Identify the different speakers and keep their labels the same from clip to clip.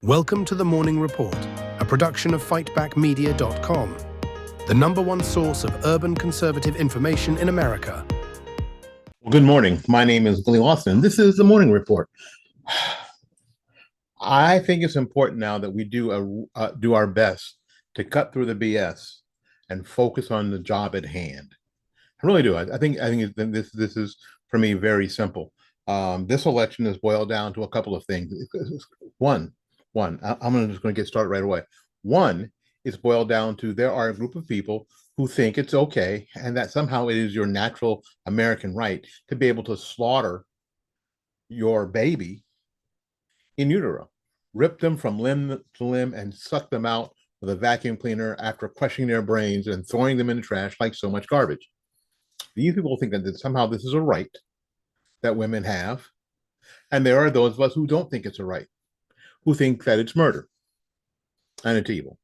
Speaker 1: Welcome to the Morning Report, a production of fightbackmedia.com, the #1 source of urban conservative information in America.
Speaker 2: Well, good morning. My name is Willie Lawson. This is the Morning Report. I think it's important now that we do our best to cut through the BS and focus on the job at hand. I really do. I think this is for me very simple. This election is boiled down to a couple of things. I'm just going to get started right away. One is boiled down to there are a group of people who think it's okay and that somehow it is your natural American right to be able to slaughter your baby in utero, rip them from limb to limb and suck them out with a vacuum cleaner after crushing their brains and throwing them in the trash like so much garbage. These people think that somehow this is a right that women have. And there are those of us who don't think it's a right, who think that it's murder and it's evil.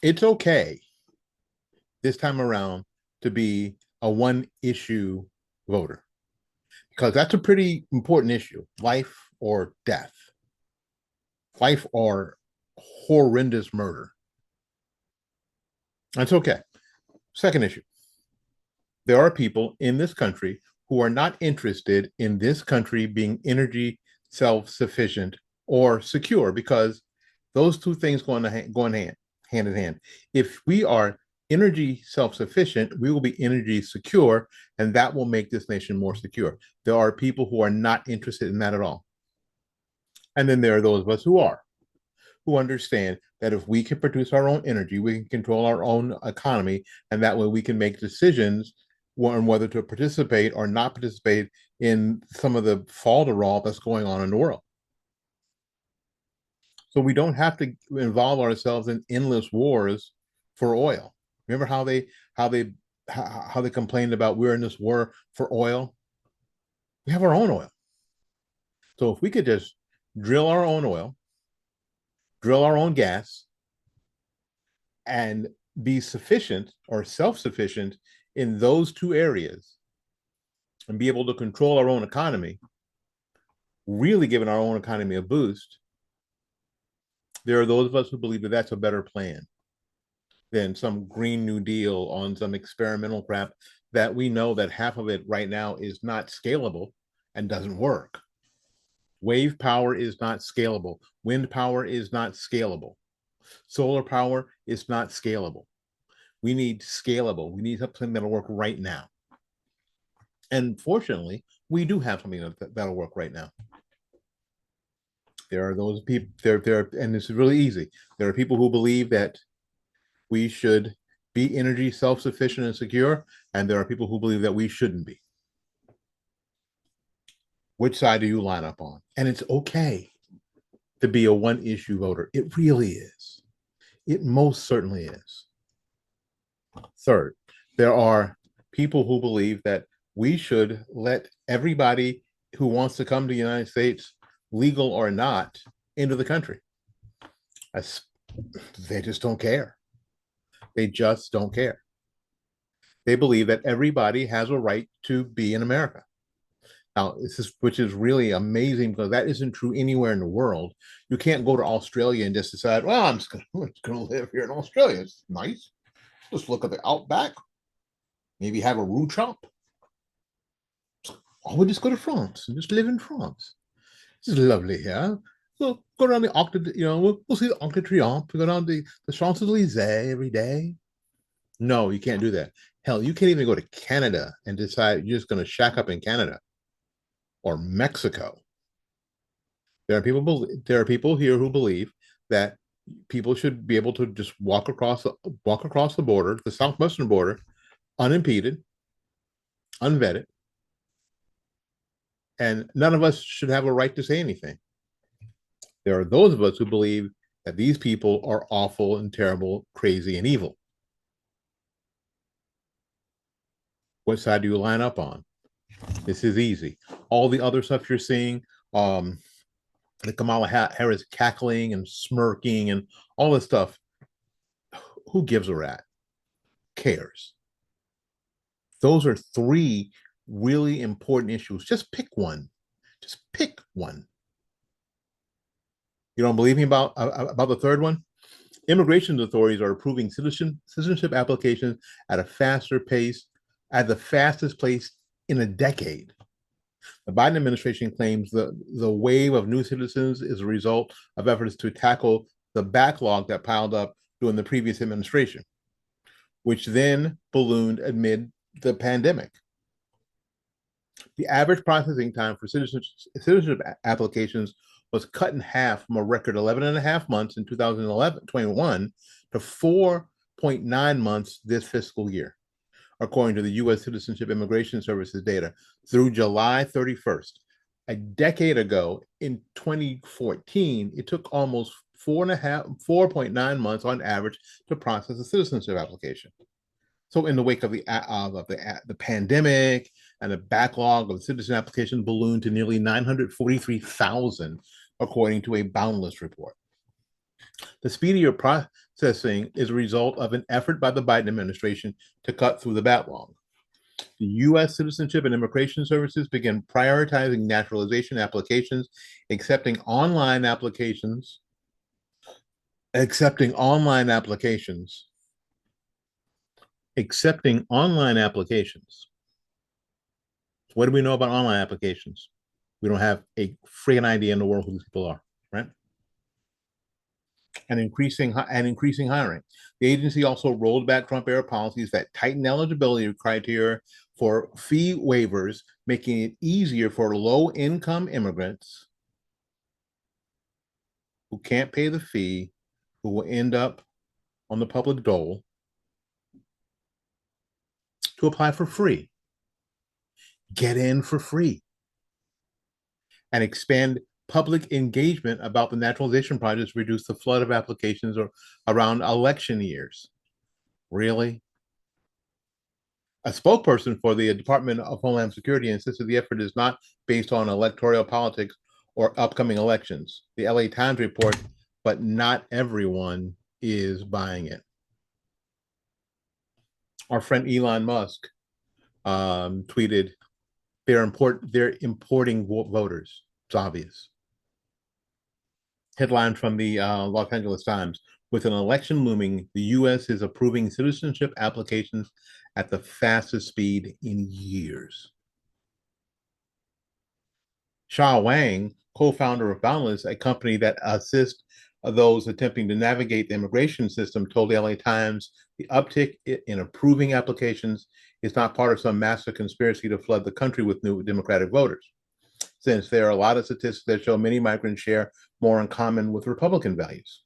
Speaker 2: It's okay this time around to be a one-issue voter, because that's a pretty important issue: life or death, life or horrendous murder. That's okay. Second issue: there are people in this country who are not interested in this country being energy self-sufficient or secure, because those two things go in hand. If we are energy self-sufficient, we will be energy secure, and that will make this nation more secure. There are people who are not interested in that at all. And then there are those of us who are, who understand that if we can produce our own energy, we can control our own economy, and that way we can make decisions on whether to participate or not participate in some of the falderall that's going on in the world. So we don't have to involve ourselves in endless wars for oil. Remember how they complained about we're in this war for oil? We have our own oil. So if we could just drill our own oil, drill our own gas, and be sufficient or self-sufficient in those two areas and be able to control our own economy, really giving our own economy a boost, there are those of us who believe that that's a better plan than some Green New Deal on some experimental crap that we know that half of it right now is not scalable and doesn't work. Wave power is not scalable. Wind power is not scalable. Solar power is not scalable. We need scalable. We need something that'll work right now. And fortunately, we do have something that'll work right now. There are those people there, and this is really easy. There are people who believe that we should be energy self-sufficient and secure, and there are people who believe that we shouldn't be. Which side do you line up on? And it's okay to be a one-issue voter. It really is. It most certainly is. Third, there are people who believe that we should let everybody who wants to come to the United States, legal or not, into the country. They just don't care. They just don't care. They believe that everybody has a right to be in America. Now, which is really amazing, because that isn't true anywhere in the world. You can't go to Australia and just decide, well, I'm just going to live here in Australia. It's nice. Just look at the outback. Maybe have a roux chop. Or we'll just go to France and just live in France. This is lovely here. We'll go around the Arc de, we'll see the Arc de Triomphe. We go down the Champs-Elysees every day. No, you can't do that. Hell, you can't even go to Canada and decide you're just going to shack up in Canada or Mexico. There are people here who believe that people should be able to just walk across the border, the southwestern border, unimpeded, unvetted, and none of us should have a right to say anything. There are those of us who believe that these people are awful and terrible, crazy and evil. What side do you line up on? This is easy. All the other stuff you're seeing, the Kamala Harris cackling and smirking and all this stuff, who gives a rat? Cares? Those are three really important issues. Just pick one. Just pick one. You don't believe me about the third one? Immigration authorities are approving citizenship applications at a faster pace, at the fastest pace in a decade. The Biden administration claims the wave of new citizens is a result of efforts to tackle the backlog that piled up during the previous administration, which then ballooned amid the pandemic. The average processing time for citizenship applications was cut in half from a record 11 and a half months in 2021 to 4.9 months this fiscal year, according to the U.S. Citizenship Immigration Services data through July 31st. A decade ago, in 2014, it took almost 4.9 months on average to process a citizenship application. So, in the wake of the pandemic and the backlog of citizen application ballooned to nearly 943,000, according to a Boundless report. The speedier processing is a result of an effort by the Biden administration to cut through the backlog. The U.S. Citizenship and Immigration Services began prioritizing naturalization applications, accepting online applications. What do we know about online applications? We don't have a friggin' idea in the world who these people are, right? And increasing hiring. The agency also rolled back Trump-era policies that tighten eligibility criteria for fee waivers, making it easier for low-income immigrants who can't pay the fee, who will end up on the public dole, to apply for free. Get in for free. And expand public engagement about the naturalization project to reduce the flood of applications around election years. Really? A spokesperson for the Department of Homeland Security insisted the effort is not based on electoral politics or upcoming elections. The LA Times report, but not everyone is buying it. Our friend Elon Musk tweeted, they're importing voters. It's obvious. Headline from the Los Angeles Times: with an election looming, the U.S. is approving citizenship applications at the fastest speed in years. Sha Wang, co-founder of Boundless, a company that assists those attempting to navigate the immigration system, told the LA Times the uptick in approving applications is not part of some massive conspiracy to flood the country with new Democratic voters, since there are a lot of statistics that show many migrants share more in common with Republican values.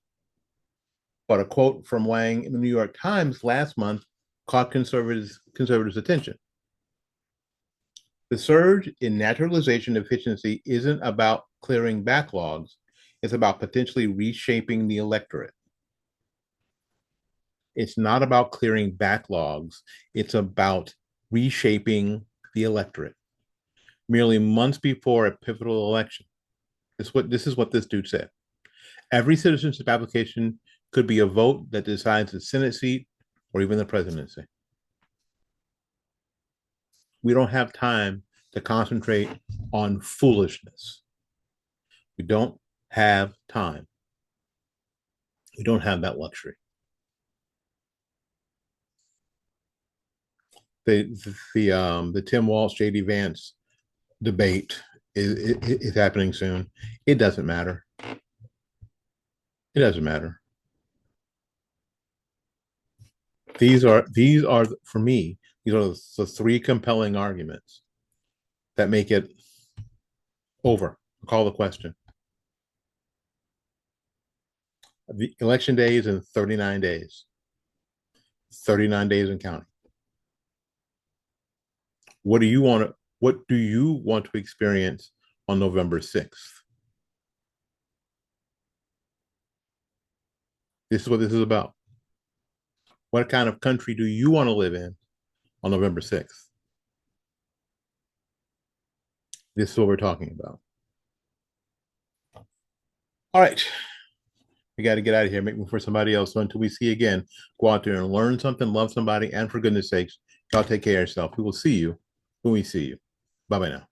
Speaker 2: But a quote from Wang in the New York Times last month caught conservatives' attention. The surge in naturalization efficiency isn't about clearing backlogs, it's about potentially reshaping the electorate. It's not about clearing backlogs, it's about reshaping the electorate. Merely months before a pivotal election. This is what this dude said. Every citizenship application could be a vote that decides the Senate seat or even the presidency. We don't have time to concentrate on foolishness. We don't have time. We don't have that luxury. The Tim Walz, JD Vance debate is happening soon. It doesn't matter. It doesn't matter. These are for me, these are the three compelling arguments that make it over. Call the question. The election day is in 39 days. 39 days and counting. What do you want to experience on November 6th? This is what this is about. What kind of country do you want to live in on November 6th? This is what we're talking about. All right. We got to get out of here, make room for somebody else. So until we see you again, go out there and learn something, love somebody, and for goodness sakes, y'all take care of yourself. We will see you when we see you. Bye-bye now.